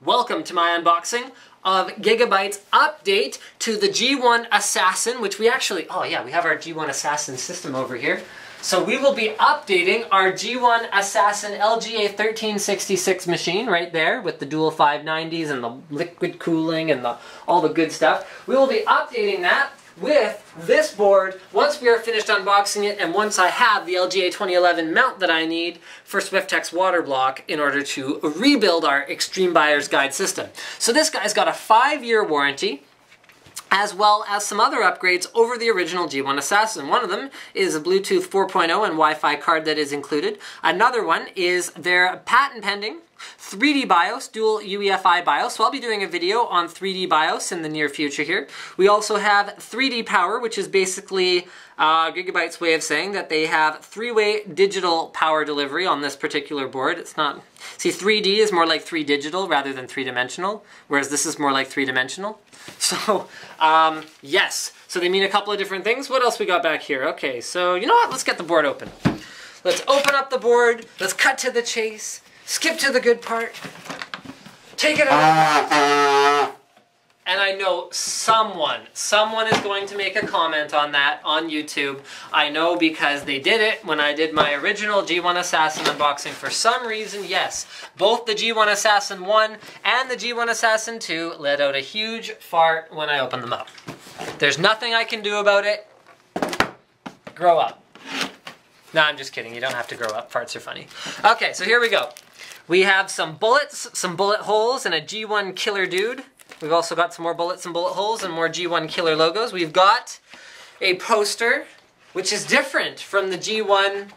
Welcome to my unboxing of Gigabyte's update to the G1.Assassin, which we actually, we have our G1.Assassin system over here. So we will be updating our G1.Assassin LGA2011 machine right there with the dual 590s and the liquid cooling and all the good stuff. We will be updating that with this board once we are finished unboxing it and once I have the LGA2011 mount that I need for SwiftTech's water block in order to rebuild our Extreme Buyer's Guide system. So this guy's got a 5-year warranty, as well as some other upgrades over the original G1.Assassin. One of them is a Bluetooth 4.0 and Wi-Fi card that is included. Another one is their patent-pending 3D BIOS, dual UEFI BIOS. So I'll be doing a video on 3D BIOS in the near future here. We also have 3D power, which is basically Gigabyte's way of saying that they have 3-way digital power delivery on this particular board. It's not... See, 3D is more like 3 digital rather than 3-dimensional, whereas this is more like 3-dimensional. So, yes. So they mean a couple of different things. What else we got back here? Okay, so you know what? Let's get the board open. Let's open up the board. Let's cut to the chase. Skip to the good part. Take it out. And I know someone is going to make a comment on that on YouTube. I know because they did it when I did my original G1.Assassin unboxing. For some reason, yes, both the G1.Assassin 1 and the G1.Assassin 2 let out a huge fart when I opened them up. There's nothing I can do about it. Grow up. No, I'm just kidding. You don't have to grow up. Farts are funny. Okay, so here we go. We have some bullets, some bullet holes, and a G1 killer dude. We've also got some more bullets and bullet holes and more G1 killer logos. We've got a poster, which is different from the G1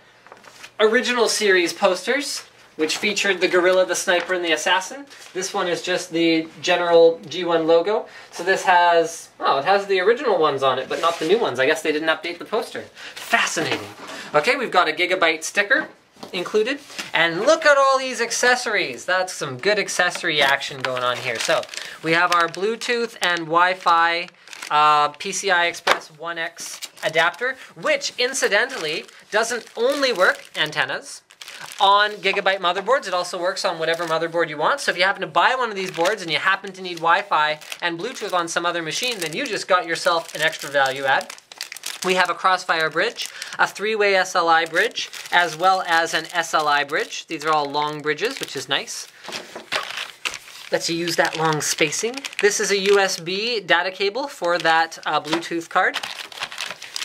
original series posters, which featured the gorilla, the sniper, and the assassin. This one is just the general G1 logo. So this has, it has the original ones on it, but not the new ones. I guess they didn't update the poster. Fascinating. Okay, we've got a Gigabyte sticker included. And look at all these accessories. That's some good accessory action going on here. So we have our Bluetooth and Wi-Fi PCI Express 1X adapter, which incidentally doesn't only work antennas on Gigabyte motherboards. It also works on whatever motherboard you want. So if you happen to buy one of these boards and you happen to need Wi-Fi and Bluetooth on some other machine, then you just got yourself an extra value add. We have a Crossfire bridge, a 3-way SLI bridge, as well as an SLI bridge. These are all long bridges, which is nice. Lets you use that long spacing. This is a USB data cable for that Bluetooth card,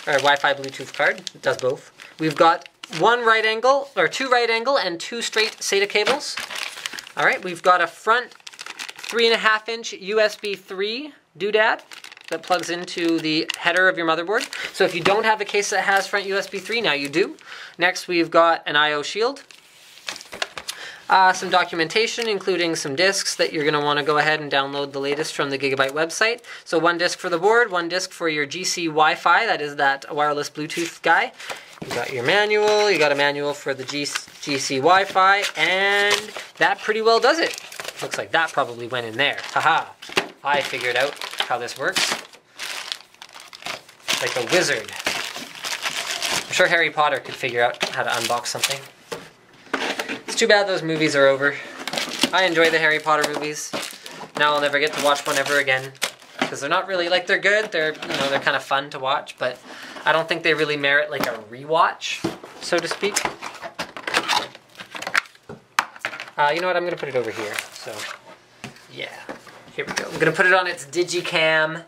or Wi-Fi Bluetooth card. It does both. We've got 2 right angle and 2 straight SATA cables. All right, we've got a front 3.5-inch USB 3 doodad that plugs into the header of your motherboard. So if you don't have a case that has front USB 3, now you do. Next, we've got an I/O shield. Some documentation, including some discs that you're going to want to go ahead and download the latest from the Gigabyte website. So 1 disc for the board, 1 disc for your GC Wi-Fi, that is that wireless Bluetooth guy. You got your manual, you got a manual for the GC Wi-Fi, and that pretty well does it. Looks like that probably went in there. Haha, I figured out how this works. Like a wizard. I'm sure Harry Potter could figure out how to unbox something. It's too bad those movies are over. I enjoy the Harry Potter movies. Now I'll never get to watch one ever again. Because they're not really, like, they're good, they're kind of fun to watch, but I don't think they really merit like a rewatch, so to speak. You know what, I'm going to put it over here, so yeah. Here we go. I'm going to put it on its Digicam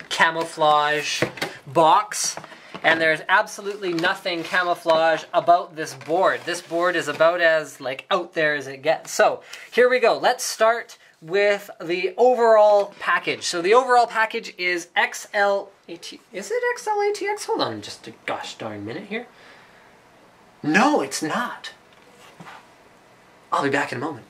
camouflage box, and there's absolutely nothing camouflage about this board. This board is about as out there as it gets. So here we go. Let's start with the overall package. So the overall package is XLATX. Is it XLATX? Hold on just a gosh darn minute here. No, it's not. I'll be back in a moment.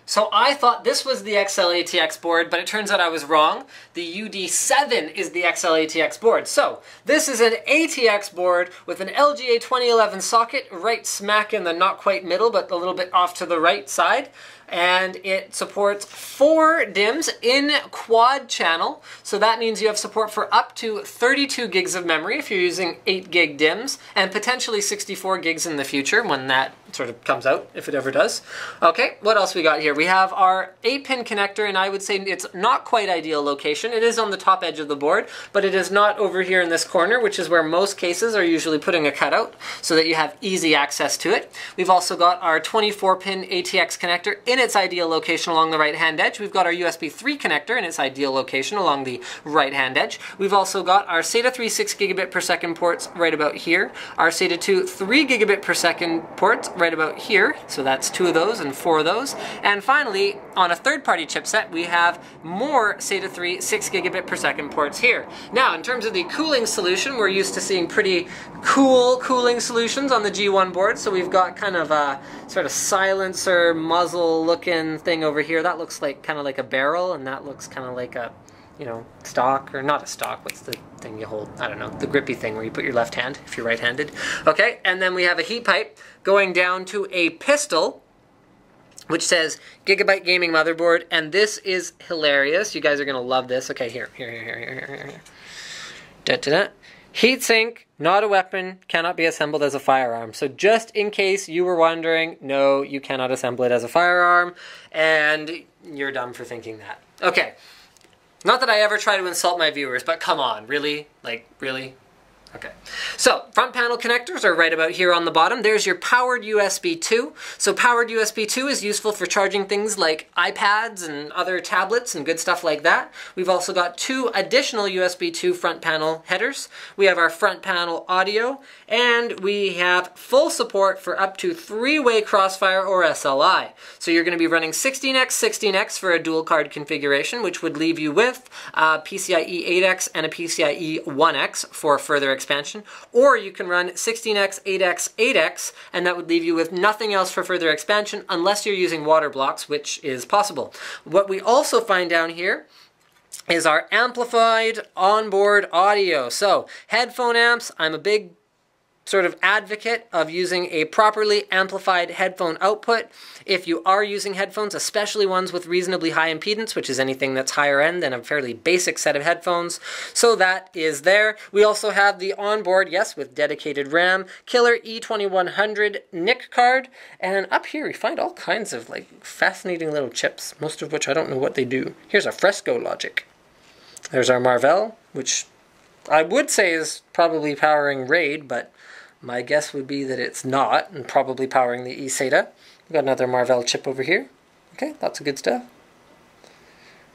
So I thought this was the XLATX board, but it turns out I was wrong. The UD7 is the XLATX board. So this is an ATX board with an LGA2011 socket right smack in the not quite middle, but a little bit off to the right side. And it supports 4 DIMMs in quad channel. So that means you have support for up to 32 gigs of memory if you're using 8 gig DIMMs, and potentially 64 gigs in the future when that sort of comes out, if it ever does. Okay, what else we got here? We have our 8-pin connector, and I would say it's not quite ideal location. It is on the top edge of the board, but it is not over here in this corner, which is where most cases are usually putting a cutout so that you have easy access to it. We've also got our 24-pin ATX connector in its ideal location along the right-hand edge. We've got our USB 3 connector in its ideal location along the right-hand edge. We've also got our SATA 3 6 gigabit per second ports right about here. Our SATA 2 3 gigabit per second ports right about here, so that's 2 of those and 4 of those. And finally, on a third-party chipset, we have more SATA 3 6 gigabit per second ports here. Now, in terms of the cooling solution, we're used to seeing pretty cool cooling solutions on the G1 board, so we've got kind of a sort of silencer muzzle looking thing over here. That looks like kind of like a barrel, and that looks kind of like a, you know, stock, or not a stock, what's the thing you hold? I don't know, the grippy thing where you put your left hand if you're right-handed. Okay, and then we have a heat pipe going down to a pistol, which says Gigabyte Gaming Motherboard, and this is hilarious. You guys are gonna love this. Okay, here. Da-da-da. Heatsink, not a weapon, cannot be assembled as a firearm. So just in case you were wondering, no, you cannot assemble it as a firearm, and you're dumb for thinking that. Okay. Not that I ever try to insult my viewers, but come on, really? Like, really? Okay. So, front panel connectors are right about here on the bottom. There's your powered USB 2. So powered USB 2 is useful for charging things like iPads and other tablets and good stuff like that. We've also got 2 additional USB 2 front panel headers. We have our front panel audio, and we have full support for up to 3-way crossfire or SLI. So you're going to be running 16x for a dual card configuration, which would leave you with a PCIe 8x and a PCIe 1x for further expansion, or you can run 16x, 8x, 8x, and that would leave you with nothing else for further expansion unless you're using water blocks, which is possible. What we also find down here is our amplified onboard audio. So, headphone amps, I'm a big sort of advocate of using a properly amplified headphone output. If you are using headphones, especially ones with reasonably high impedance, which is anything that's higher end than a fairly basic set of headphones. So that is there. We also have the onboard, yes, with dedicated RAM, killer E2100 NIC card, and up here we find all kinds of like fascinating little chips, most of which I don't know what they do. Here's a Fresco logic. There's our Marvell, which I would say is probably powering RAID, but my guess would be that it's not, and probably powering the eSATA. We've got another Marvell chip over here. Okay, lots of good stuff.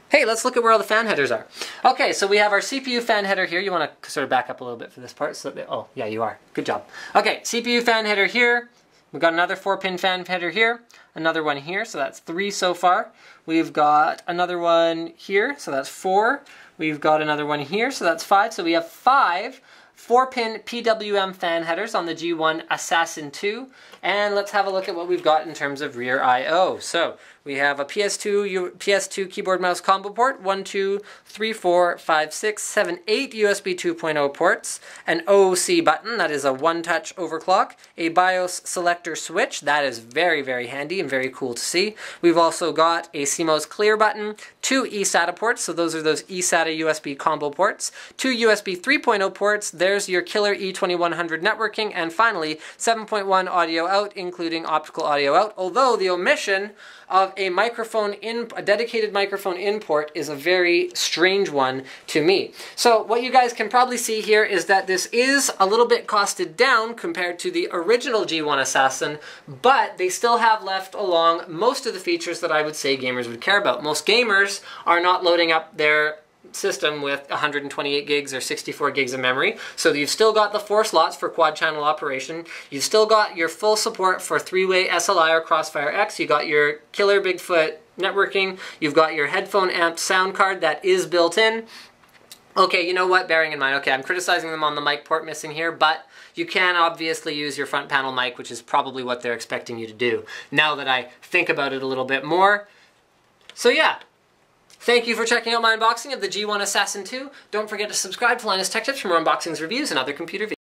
Hey, let's look at where all the fan headers are. Okay, so we have our CPU fan header here. You want to sort of back up a little bit for this part. So that oh, yeah, you are. Good job. Okay, CPU fan header here. We've got another 4-pin fan header here. Another one here, so that's 3 so far. We've got another one here, so that's 4. We've got another one here, so that's 5. So we have 5 4-pin PWM fan headers on the G1.Assassin 2, and let's have a look at what we've got in terms of rear I/O. So we have a PS2 keyboard mouse combo port, 1, 2, 3, 4, 5, 6, 7, 8 USB 2.0 ports, an OC button, that is a one-touch overclock, a BIOS selector switch, that is very, very handy and very cool to see. We've also got a CMOS clear button, 2 eSATA ports, so those are those eSATA USB combo ports, 2 USB 3.0 ports, there's your killer E2100 networking, and finally 7.1 audio out, including optical audio out, although the omission of a dedicated microphone in port is a very strange one to me. So what you guys can probably see here is that this is a little bit costed down compared to the original G1.Assassin, but they still have left along most of the features that I would say gamers would care about. Most gamers are not loading up their system with 128 gigs or 64 gigs of memory. So you've still got the 4 slots for quad channel operation. You've still got your full support for 3-way SLI or Crossfire X. You got your killer Bigfoot networking. You've got your headphone amp sound card that is built in. Okay, you know what, bearing in mind, okay, I'm criticizing them on the mic port missing here, but you can obviously use your front panel mic, which is probably what they're expecting you to do, now that I think about it a little bit more. So yeah. Thank you for checking out my unboxing of the G1.Assassin 2. Don't forget to subscribe to Linus Tech Tips for more unboxings, reviews, and other computer videos.